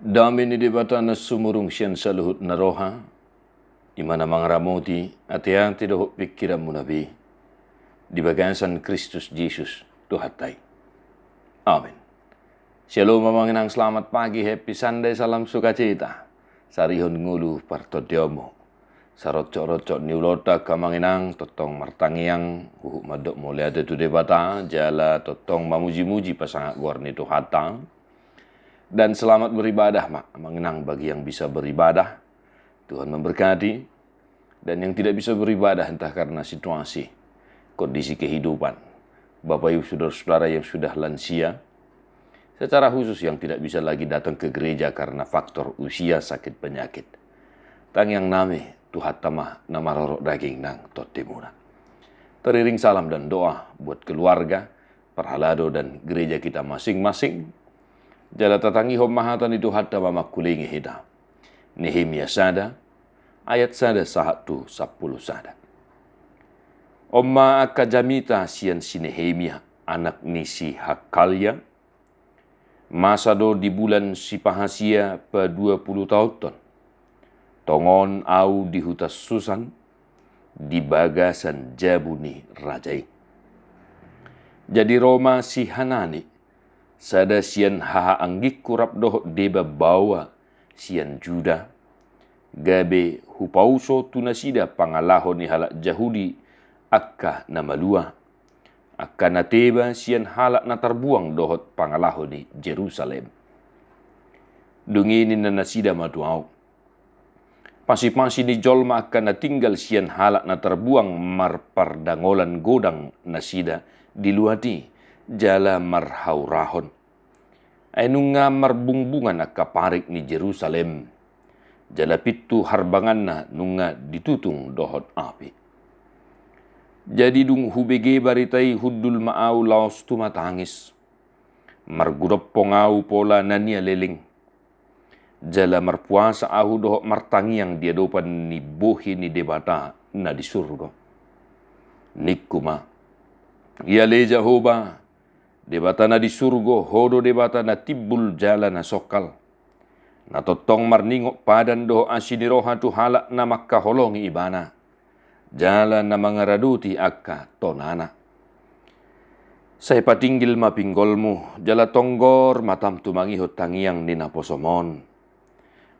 Dami ni debata na sumurung siyan sa luhut na roha, imana mga ramoti at yang tidohok pikiran mo nabi, di bagansan Kristus Jesus tuhatay. Amen. Shalom mamanginang selamat pagi, happy Sunday, salam sukacita. Sarihon ngulu partodyomo. Sarocok-rocok niulota kamanginang totong martangiang huhuk madok mulai ada tu debata jala totong mamuji-muji pasangat gorni tu hatang. Dan selamat beribadah, mak. Mengenang bagi yang bisa beribadah, Tuhan memberkati. Dan yang tidak bisa beribadah entah karena situasi, kondisi kehidupan, Bapak Ibu Saudara-saudara yang sudah lansia, secara khusus yang tidak bisa lagi datang ke gereja karena faktor usia, sakit, penyakit. Tang yang name Tuhan tamah nama rorok daging nang totemuna. Teriring salam dan doa buat keluarga, perhalado dan gereja kita masing-masing. Jala tatangi hom mahatan itu hatta mama kulingi hida. Nehemia sada, ayat sada sahatu 10 sada. Omma akajamita sian si Nehemia, anak ni si Hakalya, masado di bulan si Pahasia pe 20 tahun. Tongon au di hutas Susan, di bagasan Jabuni rajai. Jadi Roma si Hanani, sada sian haha anggik kurap doh deba bawa sian Juda, gabe hupauso tunasida pangalaho ni halak Jahudi akka namalua, akka nateba sian halak natarbuang dohot pangalaho ni Jerusalem. Dunginin na nasida maduau. Pasi-pasi ni jolma akan natinggal sian halak natarbuang marpardangolan godang nasida diluati jala marhaurahon. Ainunga marbungbungan akaparik ni Jerusalem. Jala pitu harbangan na nunga ditutung dohot api. Jadi dung hubege baritai hudul maau laos tumatangis. Margudop pongau pola nania leling. Jala marpuasa ahu dohot martangiang dia dopan ni bohi ni debata na di surga. Nikuma. Ia leja hoba. Debata na di surgo, hodo debata na tibul jala na sokal. Na totong marningok padan doho asiniroha tu halak na makaholongi ibana. Jala na mangaraduti akka tonana. Saya patinggil mapinggolmu, jala tonggor matam tumangihot tangiang ni naposomon.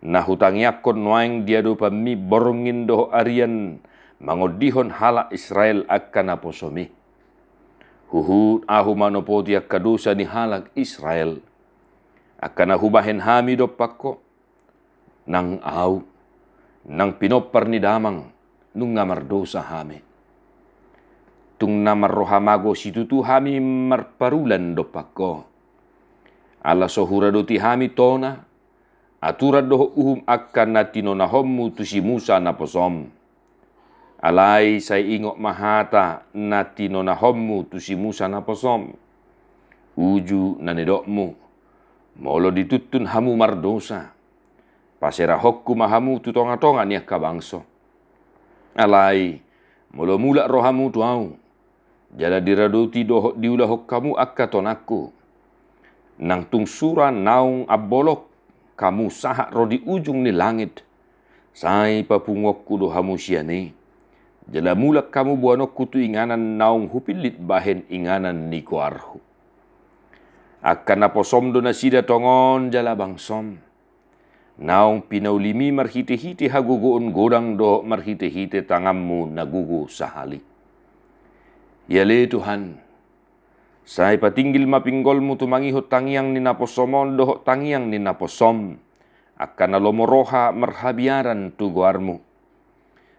Na hutangiakon nuaing diado pami borongin doho arian, mangodihon halak Israel akka naposomi. Huhut ahu manopoti akadusa ni halak Israel. Akana hubahen hami dopako. Nang au. Nang pinopar ni damang. Nung ngamar dosa hami. Tung namar rohamago situtu hami marparulan dopako. Ala sohura doti hami tona. Aturad doho uhum akan natinonahommu tusi Musa naposom. Alai say ingok mahata nati nonahommu tu si Musa naposom. Uju nanedokmu. Molo ditutun hamu mardosa. Pasera hokku mahamu tu tonga-tonga niak kabangso. Alai molo mulak rohamu tuau. Jala diraduti dohok diulah hokkamu akka tonaku. Nang tungsura naung abolok kamu sahak rodi ujung ni langit. Sai papungokku dohamu siane. Jala mulak kamu buanok kutu inganan naung hupilit bahen inganan ni kuarhu. Akan naposom do nasida tongon jala bangsom. Naung pinaulimi marhite-hite hagugoon godang do marhite-hite tangammu nagugu sahali. Yale Tuhan, say patinggil mapinggolmu tumangihot tangiang ni naposomon doho tangiang ni naposom. Akan nalomoroha marhabiaran tuguarmu.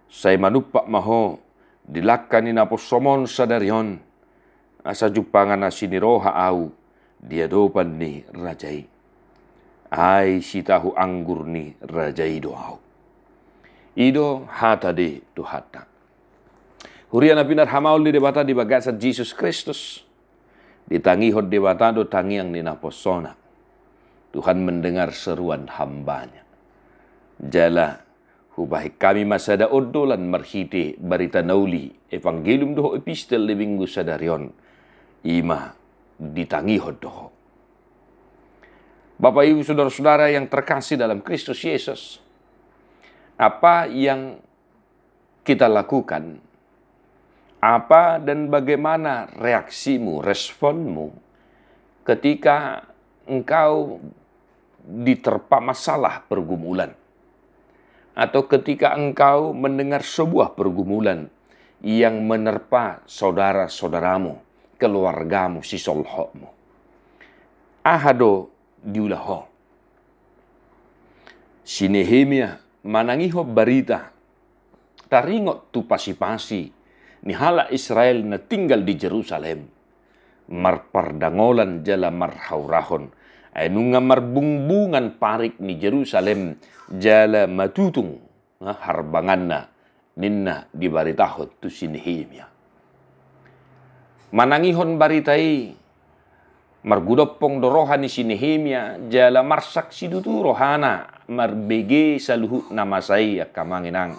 Saya manupak maho dilakan ni naposomon sadarion asa jupangan asiniroha au dia dopan ni rajai ai si tahu anggur ni rajai doau ido hata de tu hata huriana pinar hamaul di debata di bagasan Jesus Kristus ditangi hod debata do tangiang ni naposona. Tuhan mendengar seruan hambanya jala hubahi kami masada odolan marhite barita nauli evangelium doho epistel lebinggu sadarion ima ditangi hodoho. Bapak Ibu Saudara-saudara yang terkasih dalam Kristus Yesus, apa yang kita lakukan, apa dan bagaimana reaksimu, responmu ketika engkau diterpa masalah pergumulan, atau ketika engkau mendengar sebuah pergumulan yang menerpa saudara-saudaramu, keluargamu, sisolhokmu. Ahado diulaho. Si Nehemia manangiho barita, taringot tu pasi-pasi, ni hala Israel na tinggal di Jerusalem. Marpardangolan jala marhaurahon, ay nunga marbungbungan parik ni Jerusalem jala matutung harbangan na ninna di baritahot tu si Nehemia. Manangihon baritai, margudopong dorohan ni si Nehemia jala marsak sidutu rohana marbege saluhu namasai akamanginang.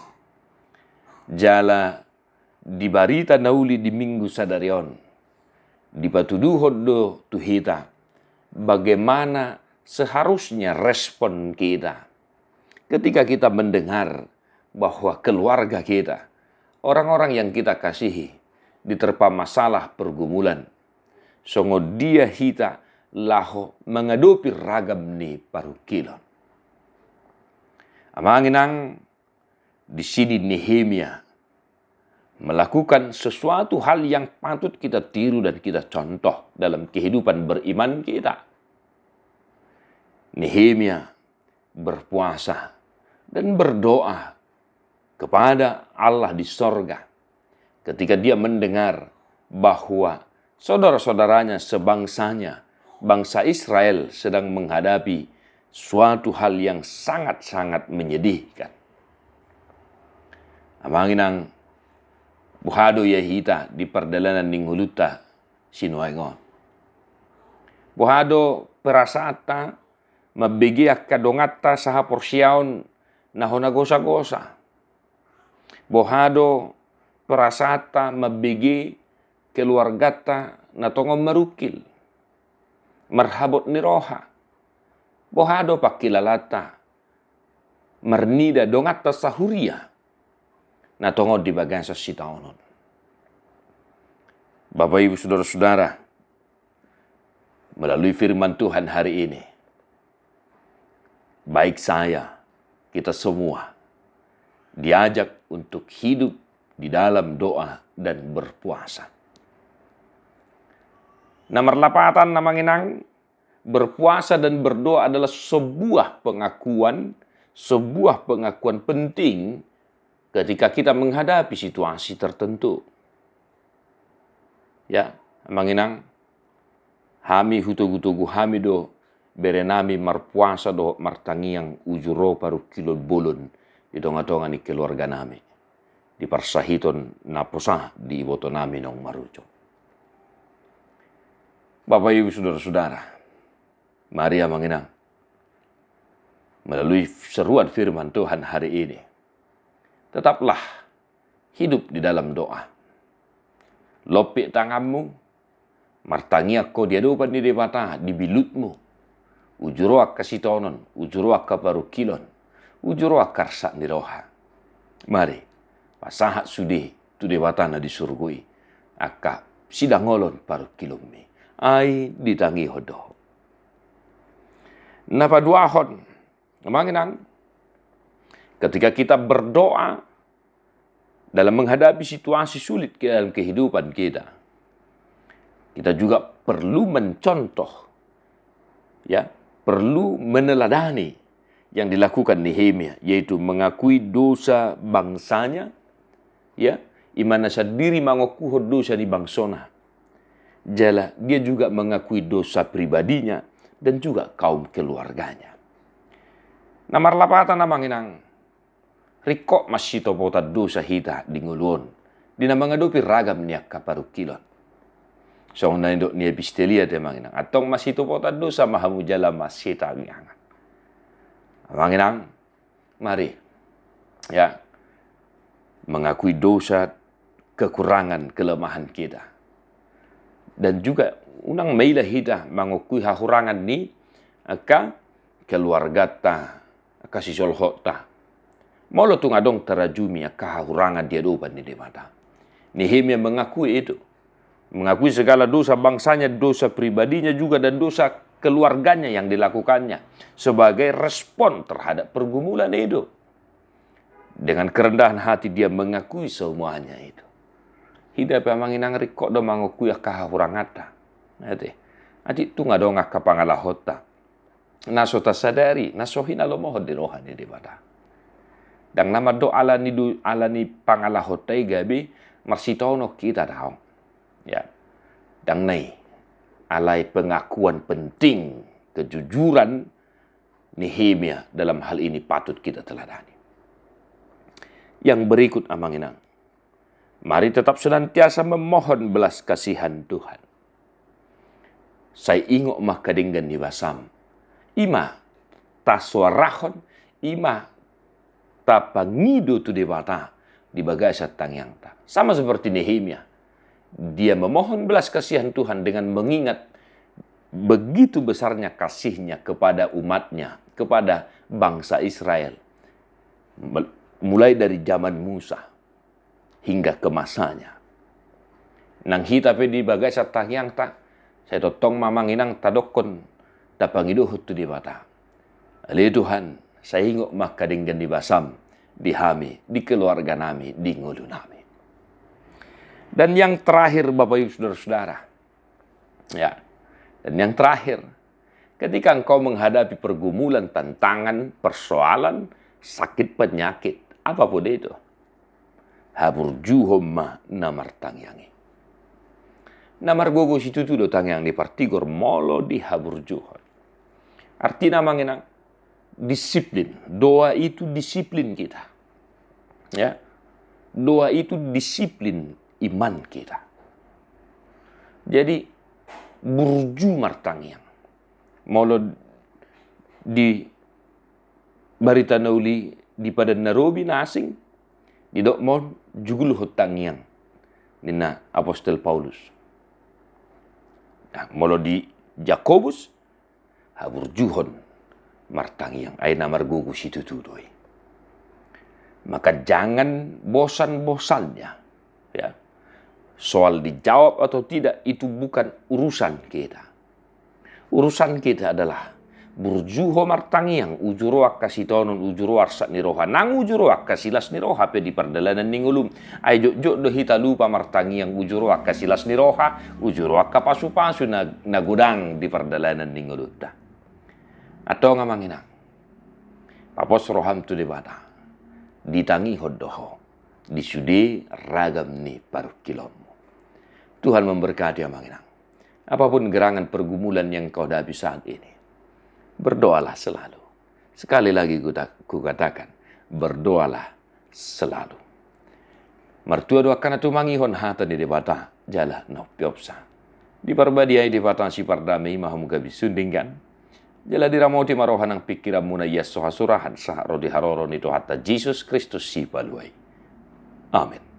Jala di barita nauli di minggu sadarion, di patuduhod do tuhita, bagaimana seharusnya respon kita ketika kita mendengar bahwa keluarga kita, orang-orang yang kita kasihi, diterpa masalah pergumulan. Songo dia hita laho mengadopi ragam ni parukilon. Amanginang di sini Nehemia melakukan sesuatu hal yang patut kita tiru dan kita contoh dalam kehidupan beriman kita. Nehemia berpuasa dan berdoa kepada Allah di sorga ketika dia mendengar bahwa saudara-saudaranya sebangsanya, bangsa Israel sedang menghadapi suatu hal yang sangat-sangat menyedihkan. Amanginang buhado yahita di perdalanan ninguluta sinuaingon. Buhado perasata mabigi akadongata saha porsiaon nahona gosa-gosa. Buhado perasata mabigi keluargata natongom marukil. Marhabot ni roha. Buhado pakilalata marnida dongata sahuria. Natongod di bagian sa sitaonon. Bapak Ibu Saudara-saudara, melalui firman Tuhan hari ini, baik saya, kita semua, diajak untuk hidup di dalam doa dan berpuasa. Nomor 8 namanginang, berpuasa dan berdoa adalah sebuah pengakuan penting ketika kita menghadapi situasi tertentu. Ya, manginang hami hutugu-tugu hami do berenami marpuasa do martangiang ujuro paru kilo bolon di donga-donga ni keluarga nami. Di parsahiton naposah di iboto nami nong maruco. Bapak Ibu Saudara-saudara, mari manginang melalui seruan firman Tuhan hari ini, tetaplah hidup di dalam doa. Lopik tanganmu, martangiak ko diadupan di debata, di bilutmu. Ujuroak kasitonon, ujuroak kaparukilon, ujuroak karsak di roha. Mari, pasahat sudi tu debata na disurgui. Aka sidangolon parukilon mi. Ai ditangi hodoh. Napaduahon, manginang, ketika kita berdoa dalam menghadapi situasi sulit dalam kehidupan kita, kita juga perlu mencontoh, ya, perlu meneladani yang dilakukan Nehemia, yaitu mengakui dosa bangsanya, ya, imana sadiri mangokuho dosa di bangsona. Jala dia juga mengakui dosa pribadinya dan juga kaum keluarganya. Nomor 8 namanginang, rikok masito pota dosa hita di nguluon. Di na mangadopi ragam niya kaparukilon. So na indok ni epistelia de manginang. Atong masito pota dosa mahamu jala masita ngiangan. Manginang, mari, ya, mengakui dosa, kekurangan, kelemahan kita. Dan juga unang mailah hita mengakui hahurangan ni aka keluarga ta, aka sisolho ta. Molo tu ngadong terajumi aka hurangan dia doban di mata. Nehemia mengakui itu. Mengakui segala dosa bangsanya, dosa pribadinya juga, dan dosa keluarganya yang dilakukannya sebagai respon terhadap pergumulan itu. Dengan kerendahan hati dia mengakui semuanya itu. Hidup yang inang rikok do mengakui akah hurangata. Adi tu ngadong akah pangalahota. Naso tasadari, naso hinalomohon di rohani di bata. Dan nama do alani pangalahota gabi marsitono kita tahu. Ya. Dan nai alai pengakuan penting kejujuran Nehemia dalam hal ini patut kita teladani. Yang berikut amanginang, mari tetap senantiasa memohon belas kasihan Tuhan. Saya ingok mah kadinggan di basam. Ima taswarahon, ima tapangido tu dewata di bagasa tangyang ta. Sama seperti Nehemia. Dia memohon belas kasihan Tuhan dengan mengingat begitu besarnya kasihnya kepada umatnya, kepada bangsa Israel. Mulai dari zaman Musa hingga ke masanya. Nang hitape di bagai satang yang tak, saya totong mamanginang tadokon tapangiduhut tu di bata. Ali Tuhan, saya ingok makadinggan di basam, di hami, di keluarga nami, di ngulu nami. Dan yang terakhir Bapak Ibu Saudara-saudara. Ya. Dan yang terakhir, ketika engkau menghadapi pergumulan, tantangan, persoalan, sakit, penyakit, apapun itu, haburjuhom ma namar tangyangi. Namar gogo situ tu do tangyang di partigor molo di haburjuhon. Artinya mangenang disiplin. Doa itu disiplin kita. Ya. Doa itu disiplin iman kita. Jadi burju martangyang. Molo di barita nauli di pada Nairobi nasing di dokmon jugul hotangyang nina Apostol Paulus. Nah, molo di Jakobus haburjuhon martangyang ay namar gugus itu tudoi. Maka jangan bosan-bosannya, ya. Soal dijawab atau tidak itu bukan urusan kita. Urusan kita adalah burjuho martangyang ujuroak kasih tonon ujuroak sak niroha nang ujuroak kasilas niroha pe di perdalanan ningulum ay jok do hita lupa martangyang ujuroak kasilas niroha ujuroak kapasu-pasu na gudang di perdalanan ningulum ta. Atau ngamanginang papos roham tu debata ditangi hodoho disude ragam ni paruh kilom. Tuhan memberkati amanginang. Apapun gerangan pergumulan yang kau hadapi saat ini, berdoalah selalu. Sekali lagi ku katakan, berdoalah selalu. Mertua doakan atu mangihon hata di debata jala no piopsa. Di parbadiai di batang si pardami mahum gabi sundingkan. Jala diramoti marohanang pikiran muna yes sohasurahan sah rodi haroron itu hatta Jesus Kristus si paluai. Amin.